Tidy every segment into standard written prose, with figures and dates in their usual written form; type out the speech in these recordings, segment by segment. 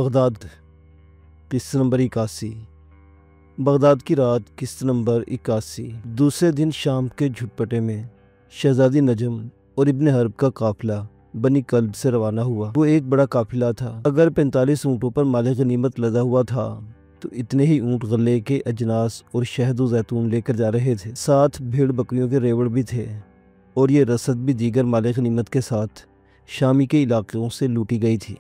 Baghdad قسط number 81۔ Baghdad کی رات قسط نمبر 81۔ دوسرے دن شام کے جھٹپٹے میں شہزادی نجم اور ابن حرب کا قافلہ بنی کلب سے روانہ ہوا۔ وہ ایک بڑا قافلہ تھا۔ اگر 45 اونٹوں پر مال غنیمت لدا ہوا تھا تو اتنے ہی اونٹ غلے کے اجناس اور شہد و زیتون لے کر جا رہے تھے۔ ساتھ بھیڑ بکریوں کے ریوڑ بھی تھے، اور یہ رسد بھی دیگر مال غنیمت کے ساتھ شامی کے علاقوں سے لوٹی گئی تھی۔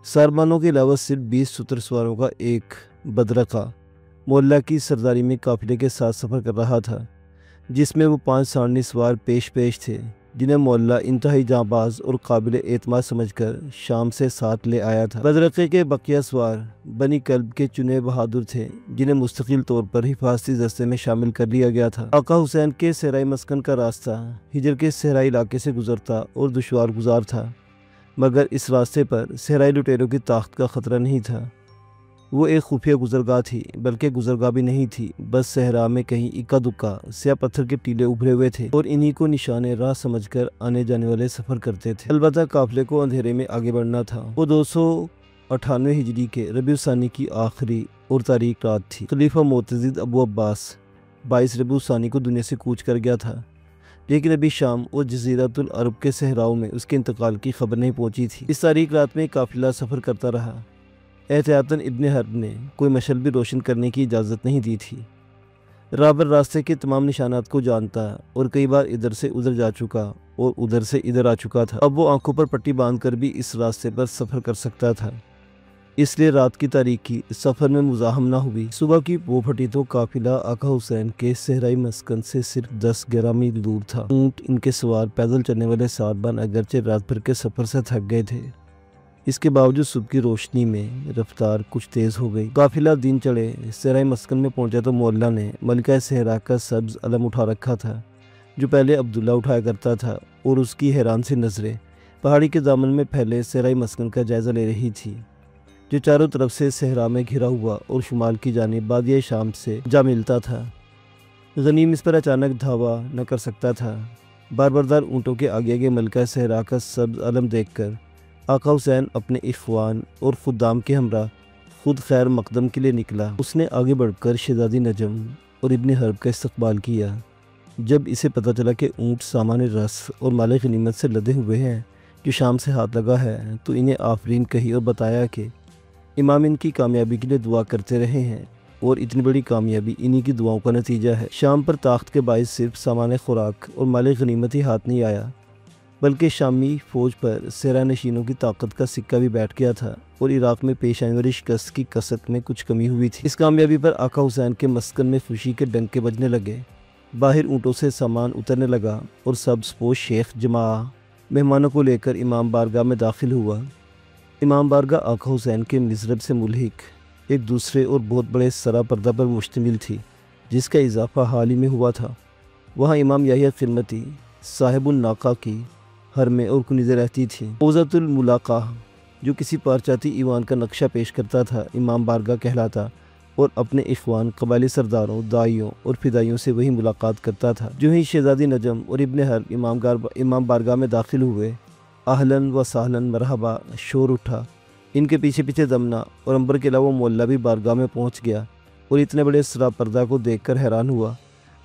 ساربانوں کے علاوہ صرف 20 ستر سواروں کا ایک بدرقہ مولا کی سرداری میں قافلے کے ساتھ سفر کر رہا تھا، جس میں وہ 5 سارنی سوار پیش تھے، جنہیں مولا انتہائی جاں باز اور قابل اعتماد سمجھ کر شام سے ساتھ لے آیا تھا۔ بدرقے کے بقیہ سوار بنی کلب کے چنے بہادر تھے، جنہیں مستقل طور پر حفاظتی دستے میں شامل کر لیا گیا تھا۔ آقا حسین کے صحرائی مسکن کا راستہ ہجر کے صحرائی علاقے سے گزرتا اور دشوار گزار تھا، مگر اس راستے پر صحرائی لٹیروں کی طاقت کا خطرہ نہیں تھا۔ وہ ایک خفیہ گزرگاہ تھی، بلکہ گزرگاہ بھی نہیں تھی، بس صحرا میں کہیں اکا دکا سیاہ پتھر کے ٹیلے ابھرے ہوئے تھے، اور انہی کو نشان راہ سمجھ کر آنے جانے والے سفر کرتے تھے۔ البتہ قافلے کو اندھیرے میں آگے بڑھنا تھا۔ وہ 298 ہجری کے ربیع الثانی کی آخری اور تاریک رات تھی۔ خلیفہ معتضد ابو عباس 22 ربیع الثانی کو دنیا سے کوچ کر گیا تھا، لیکن ابھی شام اور جزیرۃ العرب کے صحراؤں میں اس کے انتقال کی خبر نہیں پہنچی تھی۔ اس تاریک رات میں قافلہ سفر کرتا رہا۔ احتیاطاً ابن حرب نے کوئی مشعل بھی روشن کرنے کی اجازت نہیں دی تھی۔ رابر راستے کے تمام نشانات کو جانتا اور کئی بار ادھر سے ادھر جا چکا اور ادھر سے ادھر آ چکا تھا۔ اب وہ آنکھوں پر پٹی باندھ کر بھی اس راستے پر سفر کر سکتا تھا، اس لیے رات کی تاریکی سفر میں مزاحم نہ ہوئی۔ صبح کی پو پھٹی تو قافلہ آقا حسین کے صحرائی مسکن سے صرف 10-11 میل دور تھا۔ اونٹ، ان کے سوار، پیدل چلنے والے ساربان اگرچہ رات بھر کے سفر سے تھک گئے تھے، اس کے باوجود صبح کی روشنی میں رفتار کچھ تیز ہو گئی۔ قافلہ دن چڑھے صحرائی مسکن میں پہنچا تو مولا نے ملکہ صحرا کا سبز علم اٹھا رکھا تھا، جو پہلے عبداللہ اٹھایا کرتا تھا، اور اس کی حیران سی نظریں پہاڑی کے دامن میں پھیلے صحرائی مسکن کا جائزہ لے رہی تھی، جو چاروں طرف سے صحرا میں گھرا ہوا اور شمال کی جانب بادیہ شام سے جا ملتا تھا۔ غنیم اس پر اچانک دھاوا نہ کر سکتا تھا۔ باربردار اونٹوں کے آگے آگے ملکہ صحرا کا سبز علم دیکھ کر آقا حسین اپنے اخوان اور خدام کے ہمراہ خود خیر مقدم کے لیے نکلا۔ اس نے آگے بڑھ کر شہزادی نجم اور ابن حرب کا استقبال کیا۔ جب اسے پتہ چلا کہ اونٹ سامان رس اور مال غنیمت سے لدے ہوئے ہیں جو شام سے ہاتھ لگا ہے، تو انہیں آفرین کہی اور بتایا کہ امام ان کی کامیابی کے لیے دعا کرتے رہے ہیں، اور اتنی بڑی کامیابی انہی کی دعاؤں کا نتیجہ ہے۔ شام پر طاقت کے باعث صرف سامان خوراک اور مال غنیمت ہی ہاتھ نہیں آیا، بلکہ شامی فوج پر صحرا نشینوں کی طاقت کا سکہ بھی بیٹھ گیا تھا، اور عراق میں پیش آنے والی شکست کی کثرت میں کچھ کمی ہوئی تھی۔ اس کامیابی پر آقا حسین کے مسکن میں خوشی کے ڈنکے بجنے لگے۔ باہر اونٹوں سے سامان اترنے لگا، اور سبز پوش شیخ جماعہ مہمانوں کو لے کر امام بارگاہ میں داخل ہوا۔ امام بارگاہ آقا حسین کے مضرب سے ملحق ایک دوسرے اور بہت بڑے سرا پردہ پر مشتمل تھی، جس کا اضافہ حال ہی میں ہوا تھا۔ وہاں امام یحییٰ خلمتی صاحب الناقہ کی حرمیں اور کنیزیں رہتی تھیں۔ اوزۃ الملاقہ، جو کسی پارچاتی ایوان کا نقشہ پیش کرتا تھا، امام بارگاہ کہلاتا، اور اپنے اخوان، قبائلی سرداروں، داعیوں اور فدائیوں سے وہی ملاقات کرتا تھا۔ جو ہی شہزادی نجم اور ابن حرب امام بارگاہ میں داخل ہوئے، اہلاً و سہلاً مرحبا شور اٹھا۔ ان کے پیچھے پیچھے دمنہ اور عنبر کے علاوہ مولا بھی بارگاہ میں پہنچ گیا، اور اتنے بڑے سرا پردہ کو دیکھ کر حیران ہوا،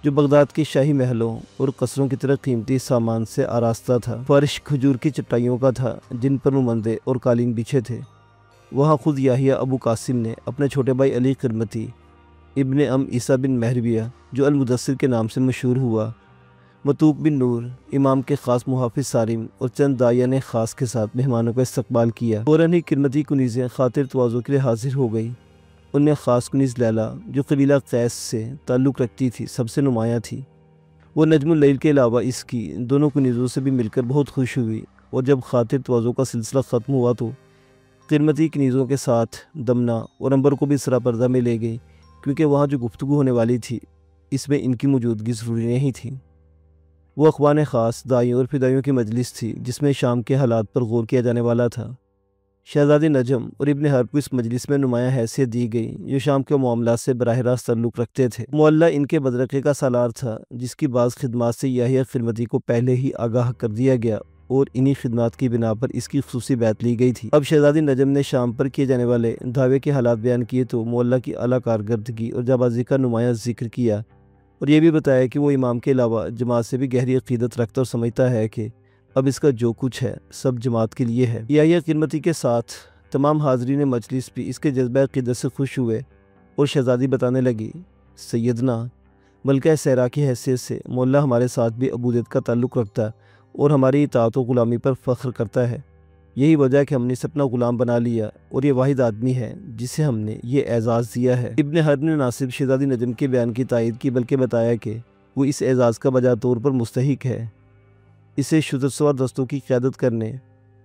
جو بغداد کی شاہی محلوں اور قصروں کی طرح قیمتی سامان سے آراستہ تھا۔ فرش کھجور کی چٹائیوں کا تھا، جن پر نمندے اور قالین بچھے تھے۔ وہاں خود یحییٰ ابو قاسم نے اپنے چھوٹے بھائی علی خرمتی، ابن عیسیٰ بن مہرویہ، جو المدثر کے نام سے مشہور ہوا، متوق بن نور، امام کے خاص محافظ سالم، اور چند داعیان خاص کے ساتھ مہمانوں کا استقبال کیا۔ فوراً ہی خرمتی کنیزیں خاطر تواضع کے لیے حاضر ہو گئی۔ ان میں خاص کنیز لیلا، جو قبیلہ قیس سے تعلق رکھتی تھی، سب سے نمایاں تھی۔ وہ نجم اللیل کے علاوہ اس کی دونوں کنیزوں سے بھی مل کر بہت خوش ہوئی، اور جب خاطر تواضع کا سلسلہ ختم ہوا تو خرمتی کنیزوں کے ساتھ دمنہ اور عنبر کو بھی سرا پردہ میں لے گئی، کیونکہ وہاں جو گفتگو ہونے والی تھی، اس میں ان کی موجودگی ضروری نہیں تھی۔ وہ اخوان خاص، داعیوں اور فدائیوں کی مجلس تھی، جس میں شام کے حالات پر غور کیا جانے والا تھا۔ شہزادی نجم اور ابن حرب کو اس مجلس میں نمایاں حیثیت دی گئی، جو شام کے معاملات سے براہ راست تعلق رکھتے تھے۔ مولا ان کے بدرقے کا سالار تھا، جس کی بعض خدمات سے یحییٰ خرمتی کو پہلے ہی آگاہ کر دیا گیا، اور انہی خدمات کی بنا پر اس کی خصوصی بیعت لی گئی تھی۔ اب شہزادی نجم نے شام پر کیے جانے والے دعوے کے حالات بیان کیے تو مولا کی اعلیٰ کارکردگی اور جانبازی کا نمایاں ذکر کیا، اور یہ بھی بتایا کہ وہ امام کے علاوہ جماعت سے بھی گہری عقیدت رکھتا اور سمجھتا ہے کہ اب اس کا جو کچھ ہے سب جماعت کے لیے ہے۔ یحییٰ قرمطی کے ساتھ تمام حاضرین مجلس بھی اس کے جذبہ عقیدت سے خوش ہوئے، اور شہزادی بتانے لگی، سیدنا ملکہ صحرا کی حیثیت سے مولا ہمارے ساتھ بھی عبودیت کا تعلق رکھتا ہے اور ہماری اطاعت و غلامی پر فخر کرتا ہے۔ یہی وجہ ہے کہ ہم نے اسے اپنا غلام بنا لیا، اور یہ واحد آدمی ہے جسے ہم نے یہ اعزاز دیا ہے۔ ابن حرب نے نہ صرف شہزادی نجم کے بیان کی تائید کی بلکہ بتایا کہ وہ اس اعزاز کا بجا طور پر مستحق ہے۔ اسے شترسوار دستوں کی قیادت کرنے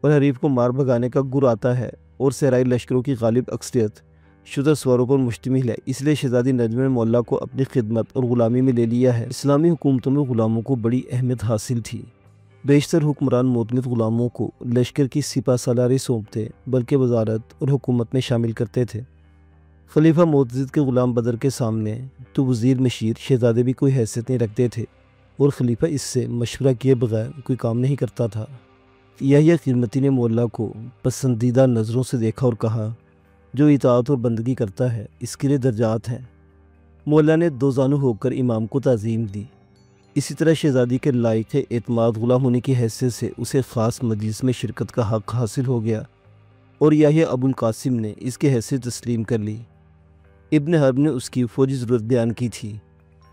اور حریف کو مار بھگانے کا گر آتا ہے، اور صحرائی لشکروں کی غالب اکثریت شتر سواروں پر مشتمل ہے، اس لیے شہزادی نجم نے مولا کو اپنی خدمت اور غلامی میں لے لیا ہے۔ اسلامی حکومتوں میں غلاموں کو بڑی اہمیت حاصل تھی۔ بیشتر حکمران معتمد غلاموں کو لشکر کی سپہ سالاری سونپتے بلکہ وزارت اور حکومت میں شامل کرتے تھے۔ خلیفہ معتضد کے غلام بدر کے سامنے تو وزیر مشیر شہزادے بھی کوئی حیثیت نہیں رکھتے تھے، اور خلیفہ اس سے مشورہ کیے بغیر کوئی کام نہیں کرتا تھا۔ یحییٰ قرمطی نے مولا کو پسندیدہ نظروں سے دیکھا اور کہا، جو اطاعت اور بندگی کرتا ہے اس کے لیے درجات ہیں۔ مولا نے دو زانو ہو کر امام کو تعظیم دی۔ اسی طرح شہزادی کے لائق اعتماد غلام ہونے کی حیثیت سے اسے خاص مجلس میں شرکت کا حق حاصل ہو گیا، اور یحییٰ ابو القاسم نے اس کی حیثیت تسلیم کر لی۔ ابن حرب نے اس کی فوجی ضرورت بیان کی تھی۔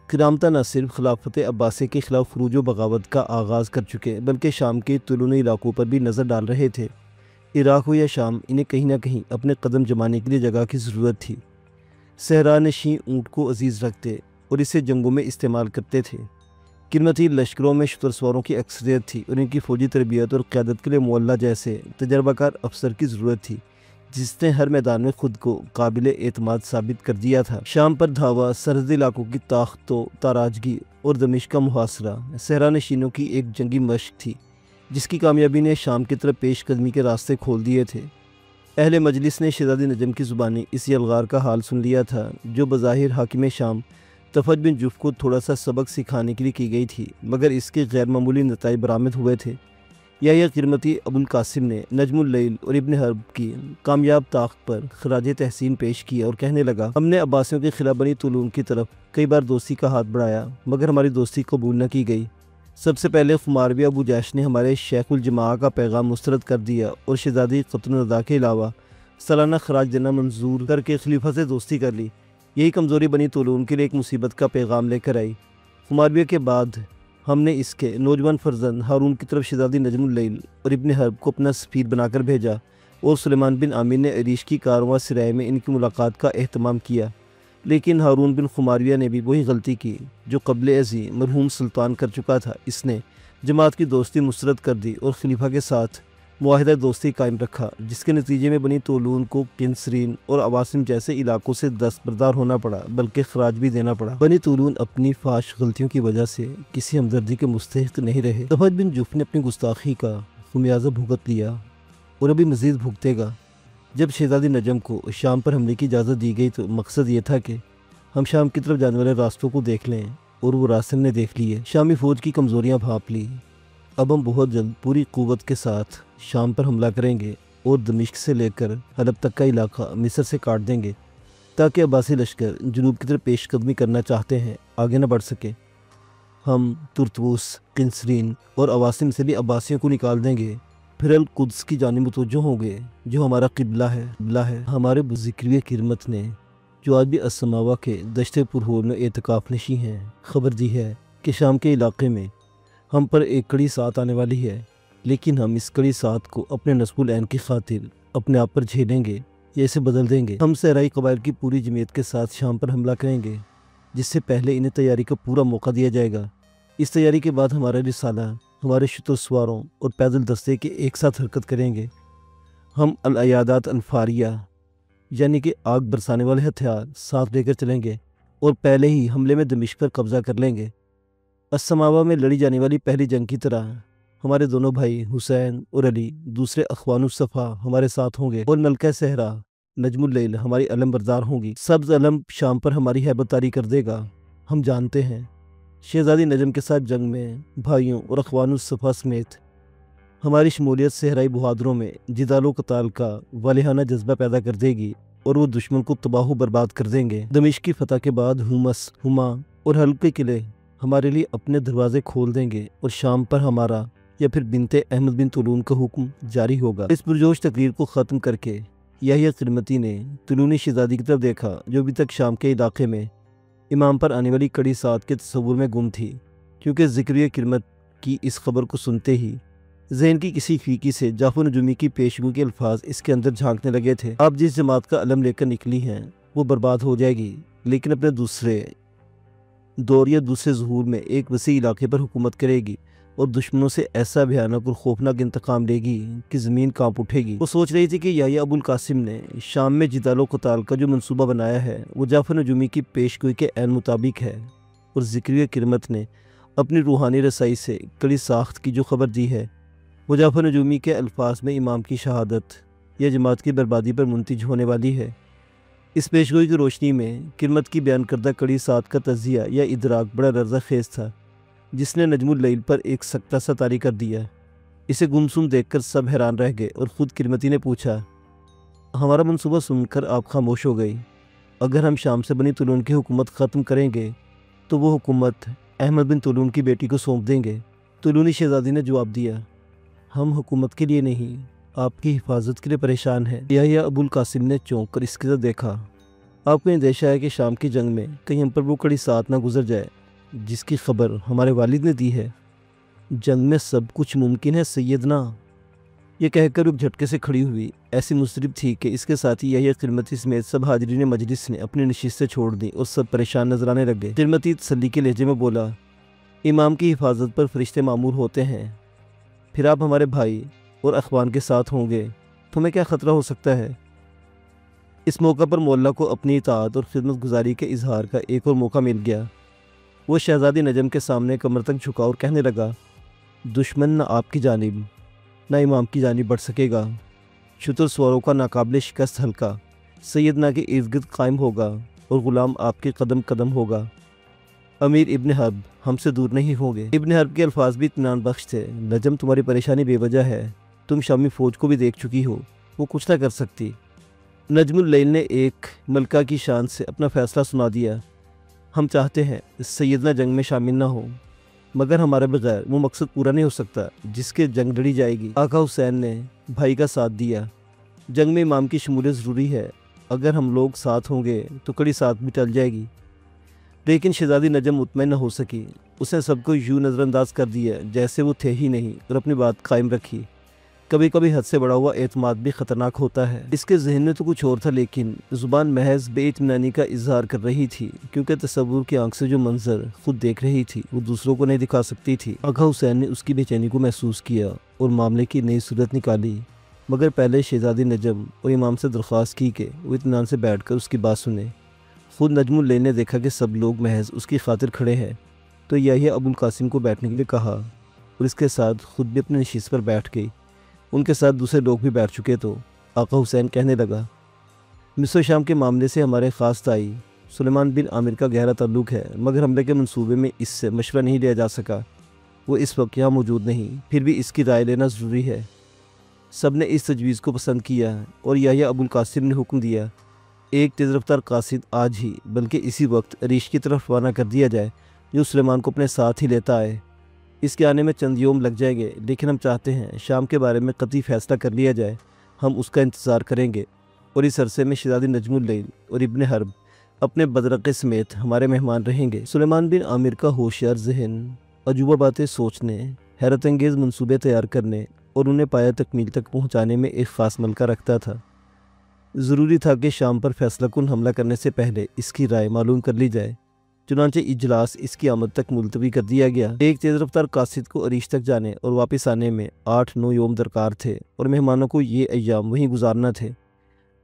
کرامتہ نہ صرف خلافت عباسیہ کے خلاف خروج و بغاوت کا آغاز کر چکے بلکہ شام کے تلونی علاقوں پر بھی نظر ڈال رہے تھے۔ عراق ہو یا شام، انہیں کہیں نہ کہیں اپنے قدم جمانے کے لیے جگہ کی ضرورت تھی۔ صحرا نشین اونٹ کو عزیز رکھتے اور اسے جنگوں میں استعمال کرتے تھے۔ قرمطی لشکروں میں شتر سواروں کی اکثریت تھی، اور ان کی فوجی تربیت اور قیادت کے لیے مولا جیسے تجربہ کار افسر کی ضرورت تھی جس نے ہر میدان میں خود کو قابل اعتماد ثابت کر دیا تھا۔ شام پر دھاوا، سرحدی علاقوں کی طاقت و تاراجگی اور دمشق کا محاصرہ صحرا نشینوں کی ایک جنگی مشق تھی جس کی کامیابی نے شام کی طرف پیش قدمی کے راستے کھول دیے تھے۔ اہل مجلس نے شہزادی نجم کی زبانی اس یلغار کا حال سن لیا تھا جو بظاہر حاکم شام طفج بن جف کو تھوڑا سا سبق سکھانے کے لیے کی گئی تھی، مگر اس کے غیر معمولی نتائج برآمد ہوئے تھے۔ یحییٰ قرمطی ابو القاسم نے نجم اللیل اور ابن حرب کی کامیاب طاقت پر خراج تحسین پیش کیا اور کہنے لگا، ہم نے عباسیوں کے خلاف بنی طولون کی طرف کئی بار دوستی کا ہاتھ بڑھایا مگر ہماری دوستی قبول نہ کی گئی۔ سب سے پہلے خماروی ابو جیش نے ہمارے شیخ الجماعہ کا پیغام مسترد کر دیا اور شہزادی قطن الرضا کے علاوہ سالانہ خراج دینا منظور کر کے خلیفہ سے دوستی کر لی۔ یہی کمزوری بنی طولون کے لیے ایک مصیبت کا پیغام لے کر آئی۔ خمارویہ کے بعد ہم نے اس کے نوجوان فرزند ہارون کی طرف شہزادی نجم اللیل اور ابن حرب کو اپنا سفیر بنا کر بھیجا، اور سلیمان بن عامر نے عریش کی کارواں سرائے میں ان کی ملاقات کا اہتمام کیا۔ لیکن ہارون بن خمارویہ نے بھی وہی غلطی کی جو قبل ازیں مرحوم سلطان کر چکا تھا۔ اس نے جماعت کی دوستی مسترد کر دی اور خلیفہ کے ساتھ معاہدہ دوستی قائم رکھا، جس کے نتیجے میں بنی طولون کو کنسرین اور عواسم جیسے علاقوں سے دستبردار ہونا پڑا بلکہ خراج بھی دینا پڑا۔ بنی طولون اپنی فاش غلطیوں کی وجہ سے کسی ہمدردی کے مستحق نہیں رہے۔ طفج بن جف نے اپنی گستاخی کا خمیازہ بھگت لیا اور ابھی مزید بھگتے گا۔ جب شہزادی نجم کو شام پر حملے کی اجازت دی گئی تو مقصد یہ تھا کہ ہم شام کی طرف جانے والے راستوں کو دیکھ لیں، اور وہ راستے نے دیکھ لیے۔ شامی فوج کی کمزوریاں بھانپ لی۔ اب ہم بہت جلد پوری قوت کے ساتھ شام پر حملہ کریں گے اور دمشق سے لے کر حلب تک کا علاقہ مصر سے کاٹ دیں گے تاکہ عباسی لشکر جنوب کی طرف پیش قدمی کرنا چاہتے ہیں آگے نہ بڑھ سکے۔ ہم ترتوس، کنسرین اور عواسم سے بھی عباسیوں کو نکال دیں گے، پھر القدس کی جانب متوجہ ہوں گے جو ہمارا قبلہ ہے۔ ہمارے ذکری قرمت نے جو آج بھی السماوا کے دشت پرہور میں اعتکاف نشیں ہیں خبر دی ہے کہ شام کے علاقے میں ہم پر ایک کڑی سات آنے والی ہے، لیکن ہم اس کڑی سات کو اپنے نصب العین کی خاطر اپنے آپ پر جھیلیں گے یا اسے بدل دیں گے۔ ہم صحرائی قبائل کی پوری جمعیت کے ساتھ شام پر حملہ کریں گے، جس سے پہلے انہیں تیاری کا پورا موقع دیا جائے گا۔ اس تیاری کے بعد ہمارا رسالہ ہمارے شتر سواروں اور پیدل دستے کے ایک ساتھ حرکت کریں گے۔ ہم العیادات انفاریہ یعنی کہ آگ برسانے والے ہتھیار ساتھ لے کر چلیں گے اور پہلے ہی حملے میں دمشق پر قبضہ کر لیں گے۔ السماوا میں لڑی جانے والی پہلی جنگ کی طرح ہمارے دونوں بھائی حسین اور علی دوسرے اخوان الصفا ہمارے ساتھ ہوں گے، اور ملکہ صحرا نجم اللیل ہماری علم بردار ہوں گی۔ سبز علم شام پر ہماری ہیبت طاری کر دے گا۔ ہم جانتے ہیں شہزادی نجم کے ساتھ جنگ میں بھائیوں اور اخوان الصفا سمیت ہماری شمولیت صحرائی بہادروں میں جدال و قتال کا والہانہ جذبہ پیدا کر دے گی اور وہ دشمن کو تباہ و برباد کر دیں گے۔ دمشق کی فتح کے بعد ہومس، ہما اور حلب کے قلعے ہمارے لیے اپنے دروازے کھول دیں گے اور شام پر ہمارا یا پھر بنت احمد بن طولون کا حکم جاری ہوگا۔ اس پرجوش تقریر کو ختم کر کے یحییٰ قرمطی نے طولونی شہزادی کی طرف دیکھا جو ابھی تک شام کے علاقے میں امام پر آنے والی کڑی سات کے تصور میں گم تھی، کیونکہ ذکریہ کرمت کی اس خبر کو سنتے ہی ذہن کی کسی کھڑکی سے جعفر نجومی کی پیشگو کے الفاظ اس کے اندر جھانکنے لگے تھے۔ آپ جس جماعت کا علم لے کر نکلی ہیں وہ برباد ہو جائے گی، لیکن اپنے دوسرے دور یا دوسرے ظہور میں ایک وسیع علاقے پر حکومت کرے گی اور دشمنوں سے ایسا بھیانک اور خوفناک انتقام لے گی کہ زمین کانپ اٹھے گی۔ وہ سوچ رہی تھی کہ یحییٰ ابو القاسم نے شام میں جدال و قتال کا جو منصوبہ بنایا ہے وہ جعفر نجومی کی پیشگوئی کے عین مطابق ہے، اور ذکریہ کرمت نے اپنی روحانی رسائی سے کڑی ساخت کی جو خبر دی ہے وہ جعفر نجومی کے الفاظ میں امام کی شہادت یا جماعت کی بربادی پر منتج ہونے والی ہے۔ اس پیشگوئی کی روشنی میں کرمت کی بیان کردہ کڑی سات کا تجزیہ یا ادراک بڑا لرزہ خیز تھا، جس نے نجم اللیل پر ایک سکتہ سا طاری کر دیا۔ اسے گمسم دیکھ کر سب حیران رہ گئے اور خود کرمتی نے پوچھا، ہمارا منصوبہ سن کر آپ خاموش ہو گئی؟ اگر ہم شام سے بنی طولون کی حکومت ختم کریں گے تو وہ حکومت احمد بن طولون کی بیٹی کو سونپ دیں گے۔ طولونی شہزادی نے جواب دیا، ہم حکومت کے لیے نہیں، آپ کی حفاظت کے لیے پریشان ہیں۔ یحییٰ ابو القاسم نے چونک کر اس کی طرف دیکھا۔ آپ کو اندیشہ ہے کہ شام کی جنگ میں کہیں ہم پر وہ کڑی سات نہ گزر جائے جس کی خبر ہمارے والد نے دی ہے؟ جنگ میں سب کچھ ممکن ہے سیدنا۔ یہ کہہ کر ایک جھٹکے سے کھڑی ہوئی، ایسی مضطرب تھی کہ اس کے ساتھ ہی یحییٰ قرمطی سمیت سب حاضرین مجلس نے اپنی نشستیں چھوڑ دیں اور سب پریشان نظر آنے لگے۔ قرمطی تسلی کے لہجے میں بولا، امام کی حفاظت پر فرشتے مامور ہوتے ہیں، پھر آپ ہمارے بھائی اور اخوان کے ساتھ ہوں گے، تمہیں کیا خطرہ ہو سکتا ہے؟ اس موقع پر مولا کو اپنی اطاعت اور خدمت گزاری کے اظہار کا ایک اور موقع مل گیا۔ وہ شہزادی نجم کے سامنے کمر تک جھکا اور کہنے لگا، دشمن نہ آپ کی جانب نہ امام کی جانب بڑھ سکے گا۔ شتر سواروں کا ناقابل شکست حلقہ سیدنا کے ارد گرد قائم ہوگا اور غلام آپ کے قدم قدم ہوگا۔ امیر ابن حرب ہم سے دور نہیں ہوں گے۔ ابن حرب کے الفاظ بھی اطمینان بخش تھے۔ نجم، تمہاری پریشانی بے وجہ ہے، تم شامی فوج کو بھی دیکھ چکی ہو، وہ کچھ نہ کر سکتی۔ نجم اللیل نے ایک ملکہ کی شان سے اپنا فیصلہ سنا دیا، ہم چاہتے ہیں سیدنا جنگ میں شامل نہ ہو، مگر ہمارے بغیر وہ مقصد پورا نہیں ہو سکتا جس کے جنگ لڑی جائے گی۔ آقا حسین نے بھائی کا ساتھ دیا، جنگ میں امام کی شمولیت ضروری ہے، اگر ہم لوگ ساتھ ہوں گے تو کڑی ساتھ بھی ٹل جائے گی۔ لیکن شہزادی نجم مطمئن نہ ہو سکی، اس نے سب کو یوں نظر انداز کر دیا جیسے وہ تھے ہی نہیں اور اپنی بات قائم رکھی۔ کبھی کبھی حد سے بڑا ہوا اعتماد بھی خطرناک ہوتا ہے۔ اس کے ذہن میں تو کچھ اور تھا، لیکن زبان محض بے اطمینانی کا اظہار کر رہی تھی، کیونکہ تصور کی آنکھ سے جو منظر خود دیکھ رہی تھی وہ دوسروں کو نہیں دکھا سکتی تھی۔ آقا حسین نے اس کی بے چینی کو محسوس کیا اور معاملے کی نئی صورت نکالی، مگر پہلے شہزادی نجم اور امام سے درخواست کی کہ وہ اطمینان سے بیٹھ کر اس کی بات سنیں۔ خود نجم اللیل نے دیکھا کہ سب لوگ محض اس کی خاطر کھڑے ہیں، تو یحییٰ ابو القاسم کو بیٹھنے کے لیے کہا اور اس کے ساتھ خود بھی اپنی نشست پر بیٹھ گئی۔ ان کے ساتھ دوسرے لوگ بھی بیٹھ چکے تو آقا حسین کہنے لگا، مصر و شام کے معاملے سے ہمارے خاص تائی سلیمان بن عامر کا گہرا تعلق ہے، مگر حملے کے منصوبے میں اس سے مشورہ نہیں لیا جا سکا، وہ اس وقت یہاں موجود نہیں، پھر بھی اس کی رائے لینا ضروری ہے۔ سب نے اس تجویز کو پسند کیا اور یحییٰ ابو القاسم نے حکم دیا، ایک تیز رفتار قاصد آج ہی بلکہ اسی وقت عریش کی طرف روانہ کر دیا جائے جو سلیمان کو اپنے ساتھ ہی لیتا آئے۔ اس کے آنے میں چند یوم لگ جائیں گے، لیکن ہم چاہتے ہیں شام کے بارے میں قطعی فیصلہ کر لیا جائے، ہم اس کا انتظار کریں گے، اور اس عرصے میں شہزادی نجم اللیل اور ابن حرب اپنے بدرقے سمیت ہمارے مہمان رہیں گے۔ سلیمان بن عامر کا ہوشیار ذہن عجوبہ باتیں سوچنے، حیرت انگیز منصوبے تیار کرنے اور انہیں پایہ تکمیل تک پہنچانے میں ایک خاص ملکہ رکھتا تھا۔ ضروری تھا کہ شام پر فیصلہ کن حملہ کرنے سے پہلے اس کی رائے معلوم کر لی جائے، چنانچہ اجلاس اس کی آمد تک ملتوی کر دیا گیا۔ ایک تیز رفتار قاصد کو عریش تک جانے اور واپس آنے میں 8-9 یوم درکار تھے اور مہمانوں کو یہ ایام وہیں گزارنا تھے۔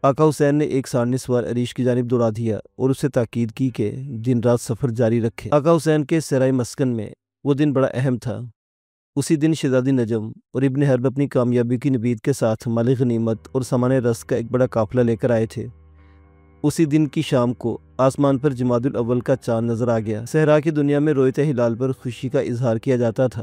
آقا حسین نے ایک سارنی سوار عریش کی جانب دوڑا دیا اور اسے تاکید کی کہ دن رات سفر جاری رکھے۔ آقا حسین کے سرائے مسکن میں وہ دن بڑا اہم تھا۔ اسی دن شہزادی نجم اور ابن حرب اپنی کامیابی کی نوید کے ساتھ مال غنیمت اور سامان رزق کا ایک بڑا قافلہ لے کر آئے تھے۔ اسی دن کی شام کو آسمان پر جمادی الاول کا چاند نظر آ گیا۔ صحرا کی دنیا میں روئتے ہلال پر خوشی کا اظہار کیا جاتا تھا۔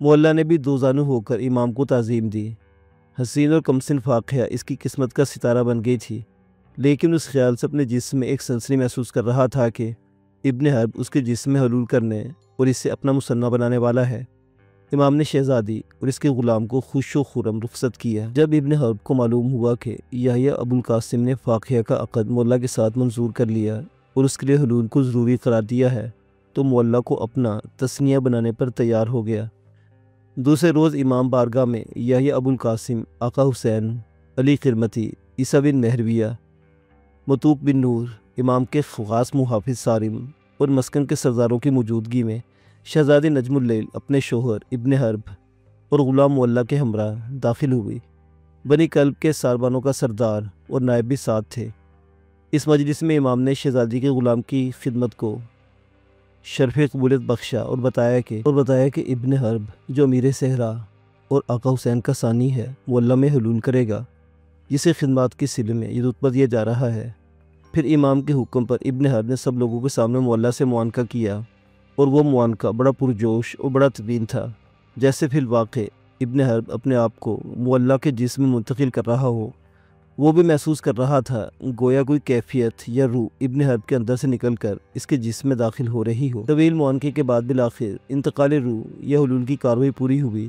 مولا نے بھی دو زانو ہو کر امام کو تعظیم دی۔ حسین اور کمسن فاقیہ اس کی قسمت کا ستارہ بن گئی تھی، لیکن اس خیال سے اپنے جسم میں ایک سنسنی محسوس کر رہا تھا کہ ابن حرب اس کے جسم میں حلول کرنے اور اسے اپنا مصنع بنانے والا ہے۔ امام نے شہزادی اور اس کے غلام کو خوش و خرم رخصت کیا۔ جب ابن حرب کو معلوم ہوا کہ یحییٰ ابو القاسم نے فاقیہ کا عقد مولا کے ساتھ منظور کر لیا اور اس کے لیے حلول کو ضروری قرار دیا ہے، تو مولا کو اپنا تثنیہ بنانے پر تیار ہو گیا۔ دوسرے روز امام بارگاہ میں یحییٰ ابو القاسم، آقا حسین، علی قرمتی، عیسیٰ بن مہرویہ، مطوق بن نور، امام کے خاص محافظ سارم اور مسکن کے سرداروں کی موجودگی میں شہزادی نجم اللیل اپنے شوہر ابن حرب اور غلام مولا کے ہمراہ داخل ہوئی۔ بنی کلب کے ساربانوں کا سردار اور نائب بھی ساتھ تھے۔ اس مجلس میں امام نے شہزادی کے غلام کی خدمت کو شرف قبولیت بخشا اور بتایا کہ ابن حرب جو امیر صحرا اور آقا حسین کا ثانی ہے، مولا میں حلول کرے گا، جسے خدمات کے سلسلے میں یہ رتبہ دیا جا رہا ہے۔ پھر امام کے حکم پر ابن حرب نے سب لوگوں کے سامنے مولا سے معانقہ کیا، اور وہ معانقہ بڑا پرجوش اور بڑا طویل تھا، جیسے فی الواقع ابن حرب اپنے آپ کو مولا کے جسم میں منتقل کر رہا ہو۔ وہ بھی محسوس کر رہا تھا گویا کوئی کیفیت یا روح ابن حرب کے اندر سے نکل کر اس کے جسم میں داخل ہو رہی ہو۔ طویل معانقے کے بعد بالآخر انتقال روح یا حلول کی کارروائی پوری ہوئی،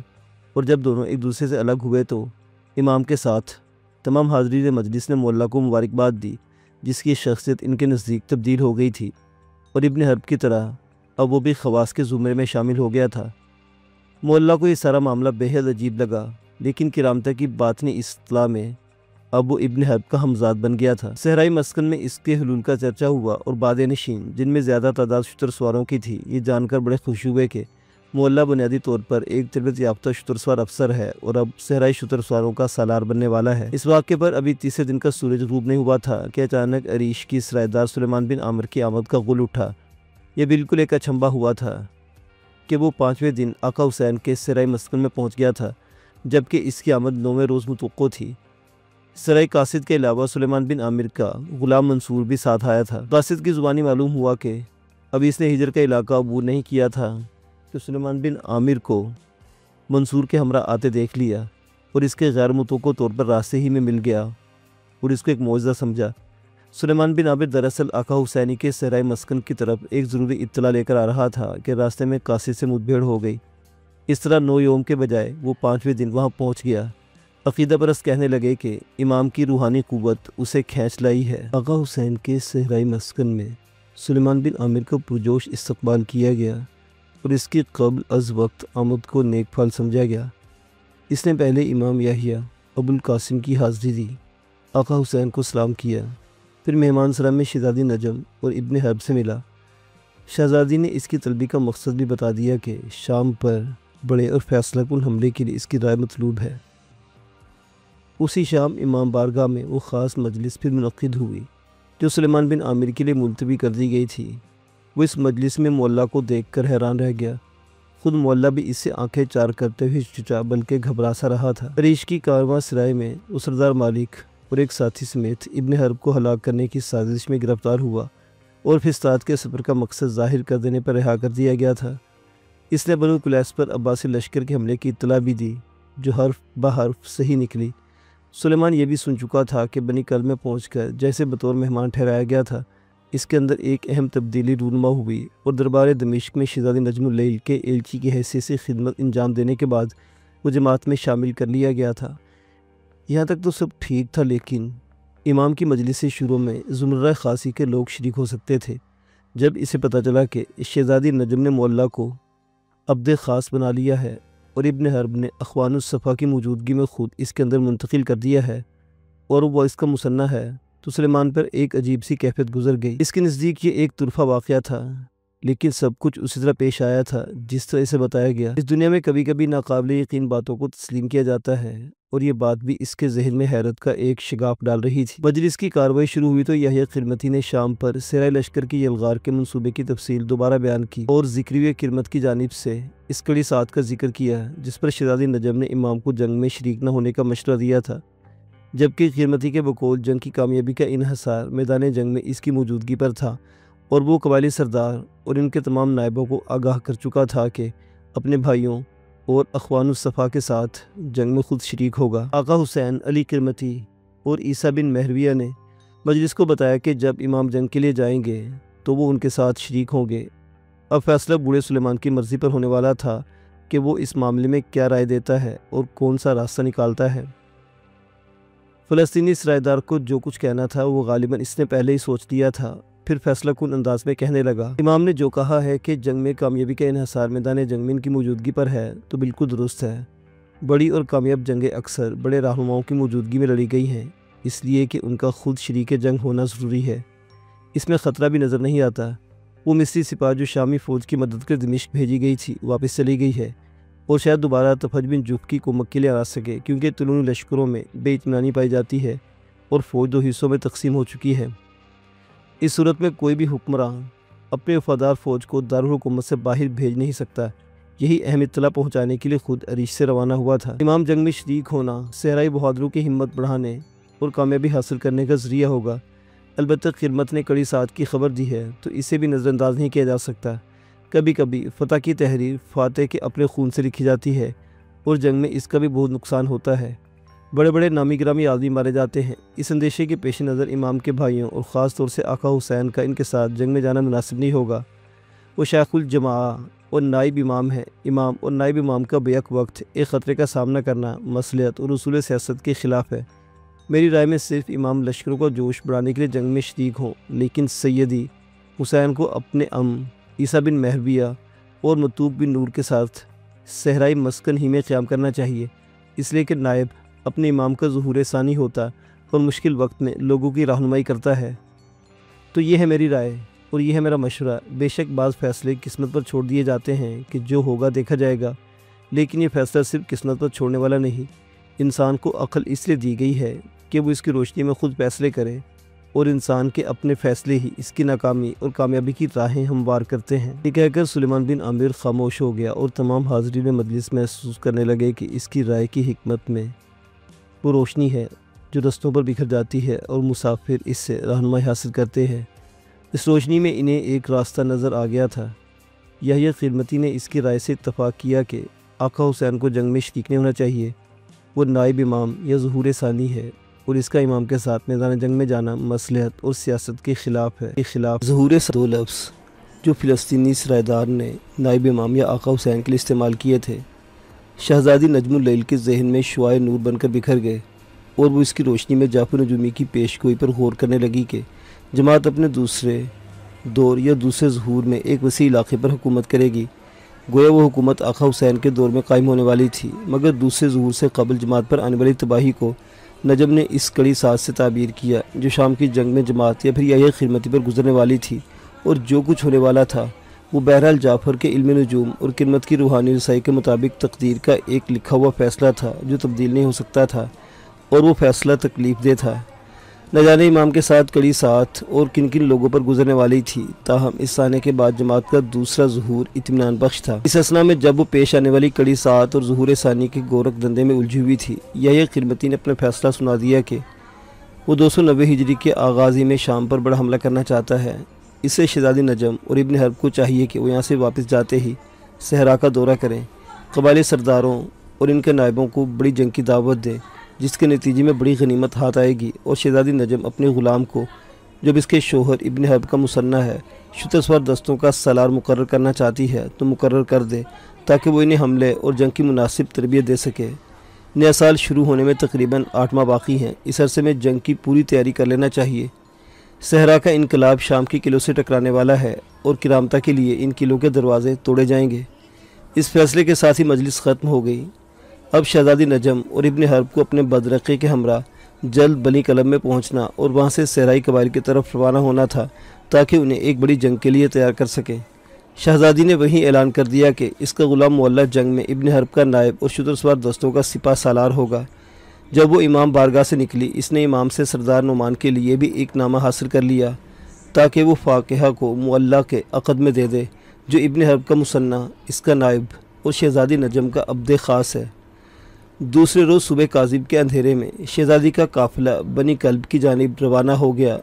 اور جب دونوں ایک دوسرے سے الگ ہوئے تو امام کے ساتھ تمام حاضرین مجلس نے مولا کو مبارکباد دی، جس کی شخصیت ان کے نزدیک تبدیل ہو گئی تھی، اور ابن حرب کی طرح اب وہ بھی خواص کے زمرے میں شامل ہو گیا تھا۔ مولا کو یہ سارا معاملہ بے حد عجیب لگا، لیکن کرامتہ کی باطنی اصطلاح میں اب وہ ابن حرب کا ہمزاد بن گیا تھا۔ صحرائی مسکن میں اس کے حلول کا چرچا ہوا، اور بادِ نشین، جن میں زیادہ تعداد شتر سواروں کی تھی، یہ جان کر بڑے خوش ہوئے کہ مولا بنیادی طور پر ایک تربیت یافتہ شتر سوار افسر ہے اور اب صحرائی شتر سواروں کا سالار بننے والا ہے۔ اس واقعے پر ابھی تیسرے دن کا سورج غروب نہیں ہوا تھا کہ اچانک عریش کی سرائیدار سلیمان بن عامر کی آمد کا غل اٹھا۔ یہ بالکل ایک اچنبھا ہوا تھا کہ وہ 5ویں دن آقا حسین کے صحرائی مسکن میں پہنچ گیا تھا، جبکہ اس کی آمد 9ویں روز متوقع تھی۔ سرائی قاصد کے علاوہ سلیمان بن عامر کا غلام منصور بھی ساتھ آیا تھا۔ قاصد کی زبانی معلوم ہوا کہ اب اس نے ہجر کا علاقہ عبور نہیں کیا تھا کہ سلیمان بن عامر کو منصور کے ہمراہ آتے دیکھ لیا اور اس کے غیر متوقع طور پر راستے ہی میں مل گیا اور اس کو ایک معجزہ سمجھا۔ سلیمان بن عامر دراصل آقا حسینی کے صحرائی مسکن کی طرف ایک ضروری اطلاع لے کر آ رہا تھا کہ راستے میں قاصد سے مدبھیڑ ہو گئی۔ اس طرح 9 یوم کے بجائے وہ 5ویں دن وہاں پہنچ گیا۔ عقیدہ پرست کہنے لگے کہ امام کی روحانی قوت اسے کھینچ لائی ہے۔ آقا حسین کے صحرائی مسکن میں سلیمان بن عامر کو پرجوش استقبال کیا گیا اور اس کی قبل از وقت آمد کو نیک پھل سمجھا گیا۔ اس نے پہلے امام یحییٰ ابو القاسم کی حاضری دی، آقا حسین کو سلام کیا، پھر مہمان سرا میں شہزادی نجم اور ابن حرب سے ملا۔ شہزادی نے اس کی طلبی کا مقصد بھی بتا دیا کہ شام پر بڑے اور فیصلہ کن حملے کے لیے اس کی رائے مطلوب ہے۔ اسی شام امام بارگاہ میں وہ خاص مجلس پھر منعقد ہوئی جو سلیمان بن عامر کے لیے ملتوی کر دی گئی تھی۔ وہ اس مجلس میں مولا کو دیکھ کر حیران رہ گیا۔ خود مولا بھی اس سے آنکھیں چار کرتے ہوئے ہچکچا بلکہ گھبرا سا رہا تھا۔ عریش کی کارواں سرائے میں وہ سردار مالک اور ایک ساتھی سمیت ابن حرب کو ہلاک کرنے کی سازش میں گرفتار ہوا اور فسطاط کے سفر کا مقصد ظاہر کر دینے پر رہا کر دیا گیا تھا۔ اس نے بنو کلیس پر عباسی لشکر کے حملے کی اطلاع بھی دی جو حرف بحرف صحیح نکلی۔ سلیمان یہ بھی سن چکا تھا کہ بنی کلب میں پہنچ کر جیسے بطور مہمان ٹھہرایا گیا تھا، اس کے اندر ایک اہم تبدیلی رونما ہوئی اور دربار دمشق میں شہزادی نجم اللیل کے ایلچی کی حیثیت سے خدمت انجام دینے کے بعد وہ جماعت میں شامل کر لیا گیا تھا۔ یہاں تک تو سب ٹھیک تھا، لیکن امام کی مجلس شروع میں زمرہ خاصی کے لوگ شریک ہو سکتے تھے۔ جب اسے پتہ چلا کہ شہزادی نجم نے مولا کو عبد خاص بنا لیا ہے اور ابن حرب نے اخوان الصفا کی موجودگی میں خود اس کے اندر منتقل کر دیا ہے اور وہ اس کا مصنع ہے، تو سلیمان پر ایک عجیب سی کیفیت گزر گئی۔ اس کے نزدیک یہ ایک طرفہ واقعہ تھا، لیکن سب کچھ اسی طرح پیش آیا تھا جس طرح اسے بتایا گیا۔ اس دنیا میں کبھی کبھی ناقابل یقین باتوں کو تسلیم کیا جاتا ہے، اور یہ بات بھی اس کے ذہن میں حیرت کا ایک شگاف ڈال رہی تھی۔ مجلس کی کارروائی شروع ہوئی تو یحییٰ قرمتی نے شام پر صحرائی لشکر کی یلغار کے منصوبے کی تفصیل دوبارہ بیان کی اور ذکری قرمت کی جانب سے اس کڑی ساتھ کا ذکر کیا جس پر شہزادی نجم نے امام کو جنگ میں شریک نہ ہونے کا مشورہ دیا تھا، جبکہ قرمتی کے بقول جنگ کی کامیابی کا انحصار میدان جنگ میں اس کی موجودگی پر تھا، اور وہ قبائلی سردار اور ان کے تمام نائبوں کو آگاہ کر چکا تھا کہ اپنے بھائیوں اور اخوان الصفا کے ساتھ جنگ میں خود شریک ہوگا۔ آقا حسین، علی کرمتی اور عیسیٰ بن مہرویہ نے مجلس کو بتایا کہ جب امام جنگ کے لیے جائیں گے تو وہ ان کے ساتھ شریک ہوں گے۔ اب فیصلہ بوڑھے سلیمان کی مرضی پر ہونے والا تھا کہ وہ اس معاملے میں کیا رائے دیتا ہے اور کون سا راستہ نکالتا ہے۔ فلسطینی سرائے دار کو جو کچھ کہنا تھا وہ غالباً اس نے پہلے ہی سوچ لیا تھا۔ پھر فیصلہ کن انداز میں کہنے لگا، امام نے جو کہا ہے کہ جنگ میں کامیابی کا انحصار میدان جنگ میں ان کی موجودگی پر ہے تو بالکل درست ہے۔ بڑی اور کامیاب جنگیں اکثر بڑے رہنماؤں کی موجودگی میں لڑی گئی ہیں، اس لیے کہ ان کا خود شریک جنگ ہونا ضروری ہے۔ اس میں خطرہ بھی نظر نہیں آتا۔ وہ مصری سپاہ جو شامی فوج کی مدد کے دمشق بھیجی گئی تھی واپس چلی گئی ہے اور شاید دوبارہ تفج بن جوف کی کومک کے لیے آ سکے، کیونکہ طلوع لشکروں میں بے اطمینانی پائی جاتی ہے اور فوج دو حصوں میں تقسیم ہو چکی ہے۔ اس صورت میں کوئی بھی حکمران اپنے وفادار فوج کو دارالحکومت سے باہر بھیج نہیں سکتا۔ یہی اہم اطلاع پہنچانے کے لیے خود عریش سے روانہ ہوا تھا۔ امام جنگ میں شریک ہونا صحرائی بہادروں کی ہمت بڑھانے اور کامیابی حاصل کرنے کا ذریعہ ہوگا۔ البتہ قرمت نے کڑی ساعت کی خبر دی ہے تو اسے بھی نظر انداز نہیں کیا جا سکتا۔ کبھی کبھی فتح کی تحریر فاتح کے اپنے خون سے لکھی جاتی ہے اور جنگ میں اس کا بھی بہت نقصان ہوتا ہے۔ بڑے بڑے نامی گرامی آدمی مارے جاتے ہیں۔ اس اندیشے کے پیش نظر امام کے بھائیوں اور خاص طور سے آقا حسین کا ان کے ساتھ جنگ میں جانا مناسب نہیں ہوگا۔ وہ شیخ الجماعہ اور نائب امام ہے۔ امام اور نائب امام کا بیک وقت ایک خطرے کا سامنا کرنا مصلحت اور اصول سیاست کے خلاف ہے۔ میری رائے میں صرف امام لشکروں کا جوش بڑھانے کے لیے جنگ میں شریک ہوں، لیکن سیدی حسین کو اپنے عیسیٰ بن مہرویہ اور مطوب بن نور کے ساتھ صحرائی مسکن ہی میں قیام کرنا چاہیے، اس لیے کہ نائب اپنے امام کا ظہور ثانی ہوتا اور مشکل وقت میں لوگوں کی رہنمائی کرتا ہے۔ تو یہ ہے میری رائے اور یہ ہے میرا مشورہ۔ بے شک بعض فیصلے قسمت پر چھوڑ دیے جاتے ہیں کہ جو ہوگا دیکھا جائے گا، لیکن یہ فیصلہ صرف قسمت پر چھوڑنے والا نہیں۔ انسان کو عقل اس لیے دی گئی ہے کہ وہ اس کی روشنی میں خود فیصلے کرے، اور انسان کے اپنے فیصلے ہی اس کی ناکامی اور کامیابی کی راہیں ہموار کرتے ہیں۔ یہ کہہ کر سلیمان بن عامر خاموش ہو گیا اور تمام حاضرین مجلس محسوس کرنے لگے کہ اس کی رائے کی حکمت میں وہ روشنی ہے جو رستوں پر بکھر جاتی ہے اور مسافر اس سے رہنمائی حاصل کرتے ہیں۔ اس روشنی میں انہیں ایک راستہ نظر آ گیا تھا۔ یحییٰ قرمتی نے اس کی رائے سے اتفاق کیا کہ آقا حسین کو جنگ میں شریک نہیں ہونا چاہیے۔ وہ نائب امام یا ظہور ثانی ہے اور اس کا امام کے ساتھ میدان جنگ میں جانا مصلحت اور سیاست کے خلاف ہے۔ ظہور دو لفظ جو فلسطینی سرائے دار نے نائب امام یا آقا حسین کے لیے استعمال کیے تھے، شہزادی نجم اللیل کے ذہن میں شعاع نور بن کر بکھر گئے اور وہ اس کی روشنی میں جعفر نجومی کی پیش گوئی پر غور کرنے لگی کہ جماعت اپنے دوسرے دور یا دوسرے ظہور میں ایک وسیع علاقے پر حکومت کرے گی۔ گویا وہ حکومت آقا حسین کے دور میں قائم ہونے والی تھی، مگر دوسرے ظہور سے قبل جماعت پر آنے والی تباہی کو نجم نے اس کڑی ساز سے تعبیر کیا جو شام کی جنگ میں جماعت یا پھر یحییٰ قرمتی پر گزرنے والی تھی، اور جو کچھ ہونے والا تھا وہ بہرحال جعفر کے علم نجوم اور قرمت کی روحانی رسائی کے مطابق تقدیر کا ایک لکھا ہوا فیصلہ تھا جو تبدیل نہیں ہو سکتا تھا، اور وہ فیصلہ تکلیف دہ تھا۔ نہ جانے امام کے ساتھ کڑی ساتھ اور کن کن لوگوں پر گزرنے والی تھی، تاہم اس آنے کے بعد جماعت کا دوسرا ظہور اطمینان بخش تھا۔ اس اثنا میں جب وہ پیش آنے والی کڑی ساتھ اور ظہور ثانی کے گورکھ دندے میں الجھی ہوئی تھی، یحییٰ قرمتی نے اپنا فیصلہ سنا دیا کہ وہ 290 ہجری کے آغاز ہی میں شام پر بڑا حملہ کرنا چاہتا ہے۔ اس سے شہزادی نجم اور ابن حرب کو چاہیے کہ وہ یہاں سے واپس جاتے ہی صحرا کا دورہ کریں، قبائلی سرداروں اور ان کے نائبوں کو بڑی جنگ کی دعوت دیں، جس کے نتیجے میں بڑی غنیمت ہاتھ آئے گی، اور شہزادی نجم اپنے غلام کو، جب اس کے شوہر ابن حرب کا مثنیٰ ہے، شتر سوار دستوں کا سالار مقرر کرنا چاہتی ہے تو مقرر کر دے، تاکہ وہ انہیں حملے اور جنگ کی مناسب تربیت دے سکے۔ نیا سال شروع ہونے میں تقریباً 8 ماہ باقی ہیں۔ اس عرصے میں جنگ کی پوری تیاری کر لینا چاہیے۔ صحرا کا انقلاب شام کے قلعوں سے ٹکرانے والا ہے اور کرامتہ کے لیے ان قلعوں کے دروازے توڑے جائیں گے۔ اس فیصلے کے ساتھ ہی مجلس ختم ہو گئی۔ اب شہزادی نجم اور ابن حرب کو اپنے بدرقے کے ہمراہ جلد بنی قلب میں پہنچنا اور وہاں سے صحرائی قبائل کی طرف روانہ ہونا تھا تاکہ انہیں ایک بڑی جنگ کے لیے تیار کر سکیں۔ شہزادی نے وہیں اعلان کر دیا کہ اس کا غلام معلّہ جنگ میں ابن حرب کا نائب اور شتر سوار دستوں کا سپہ سالار ہوگا۔ جب وہ امام بارگاہ سے نکلی، اس نے امام سے سردار نعمان کے لیے بھی ایک نامہ حاصل کر لیا تاکہ وہ فاقہہ کو معلّہ کے عقد میں دے دے، جو ابن حرب کا مثنیٰ، اس کا نائب اور شہزادی نجم کا عبد خاص ہے۔ دوسرے روز صبح کاذب کے اندھیرے میں شہزادی کا قافلہ بنی کلب کی جانب روانہ ہو گیا۔